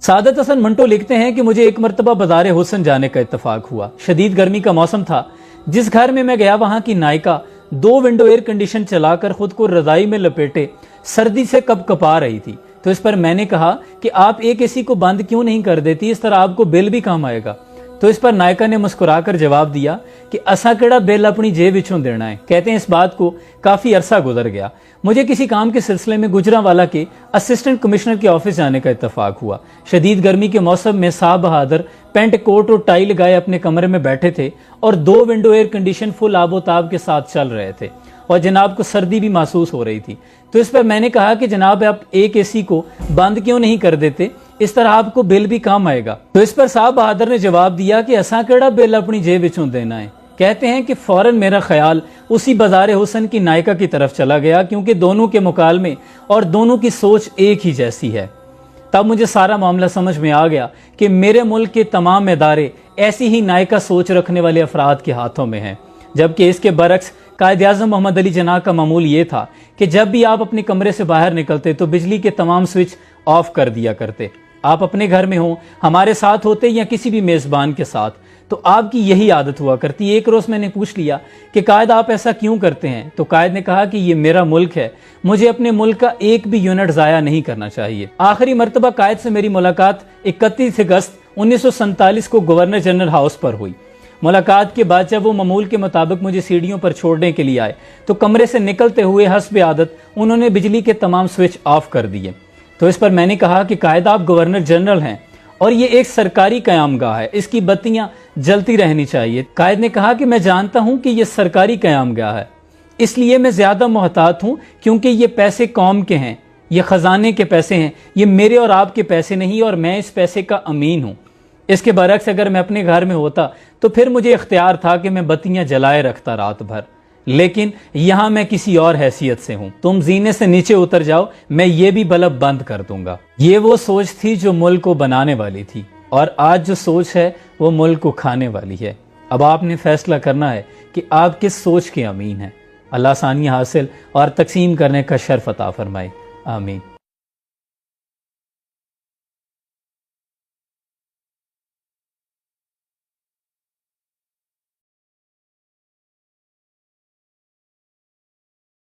سعادت حسن منٹو لکھتے ہیں کہ مجھے ایک مرتبہ بازار حسن جانے کا اتفاق ہوا۔ شدید گرمی کا موسم تھا۔ جس گھر میں گیا وہاں کی نائکا 2 ونڈو ایئر کنڈیشن چلا کر خود کو رضائی میں لپیٹے سردی سے کپ کپا رہی تھی، تو اس پر میں نے کہا کہ آپ ایک اے سی کو بند کیوں نہیں کر دیتی، اس طرح آپ کو بل بھی کم آئے گا۔ تو اس پر نائکا نے مسکرا کر جواب دیا کہ اسا کیڑا بل اپنی جیب وچوں دینا ہے۔ کہتے ہیں اس بات کو کافی عرصہ گزر گیا۔ مجھے کسی کام کے سلسلے میں گجرانوالہ کے اسسٹنٹ کمشنر کے آفس جانے کا اتفاق ہوا۔ شدید گرمی کے موسم میں صاحب بہادر پینٹ کوٹ اور ٹائی لگائے اپنے کمرے میں بیٹھے تھے اور 2 ونڈو ایئر کنڈیشن فل آب و تاب کے ساتھ چل رہے تھے اور جناب کو سردی بھی محسوس ہو رہی تھی۔ تو اس پر میں نے کہا کہ جناب آپ ایک اے سی کو بند کیوں نہیں کر دیتے، اس طرح آپ کو بل بھی کم آئے گا۔ تو اس پر صاحب بہادر نے جواب دیا کہ اساں کیڑا بل اپنی جیب وچوں دینا ہے۔ کہتے ہیں کہ فوراً میرا خیال اسی بازار حسن کی نائکا کی طرف چلا گیا، کیونکہ دونوں کے مکالمے اور دونوں کی سوچ ایک ہی جیسی ہے۔ تب مجھے سارا معاملہ سمجھ میں آ گیا کہ میرے ملک کے تمام ادارے ایسی ہی نائکا سوچ رکھنے والے افراد کے ہاتھوں میں ہیں، جبکہ اس کے برعکس قائد اعظم محمد علی جناح کا معمول یہ تھا کہ جب بھی آپ اپنے کمرے سے باہر نکلتے تو بجلی کے تمام سوئچ آف کر دیا کرتے۔ آپ اپنے گھر میں ہوں، ہمارے ساتھ ہوتے یا کسی بھی میزبان کے ساتھ، تو آپ کی یہی عادت ہوا کرتی۔ ایک روز میں نے پوچھ لیا کہ قائد آپ ایسا کیوں کرتے ہیں؟ تو قائد نے کہا کہ یہ میرا ملک ہے، مجھے اپنے ملک کا ایک بھی یونٹ ضائع نہیں کرنا چاہیے۔ آخری مرتبہ قائد سے میری ملاقات 31 اگست 1947 کو گورنر جنرل ہاؤس پر ہوئی۔ ملاقات کے بعد جب وہ معمول کے مطابق مجھے سیڑھیوں پر چھوڑنے کے لیے آئے تو کمرے سے نکلتے ہوئے حسب عادت انہوں نے بجلی کے تمام سوئچ آف کر دیے۔ تو اس پر میں نے کہا کہ قائد آپ گورنر جنرل ہیں اور یہ ایک سرکاری قیام گاہ ہے، اس کی بتیاں جلتی رہنی چاہیے۔ قائد نے کہا کہ میں جانتا ہوں کہ یہ سرکاری قیام گاہ ہے، اس لیے میں زیادہ محتاط ہوں، کیونکہ یہ پیسے قوم کے ہیں، یہ خزانے کے پیسے ہیں، یہ میرے اور آپ کے پیسے نہیں، اور میں اس پیسے کا امین ہوں۔ اس کے برعکس اگر میں اپنے گھر میں ہوتا تو پھر مجھے اختیار تھا کہ میں بتیاں جلائے رکھتا رات بھر، لیکن یہاں میں کسی اور حیثیت سے ہوں۔ تم زینے سے نیچے اتر جاؤ، میں یہ بھی بلب بند کر دوں گا۔ یہ وہ سوچ تھی جو ملک کو بنانے والی تھی، اور آج جو سوچ ہے وہ ملک کو کھانے والی ہے۔ اب آپ نے فیصلہ کرنا ہے کہ آپ کس سوچ کے امین ہیں۔ اللہ آسانیاں حاصل اور تقسیم کرنے کا شرف عطا فرمائے، آمین۔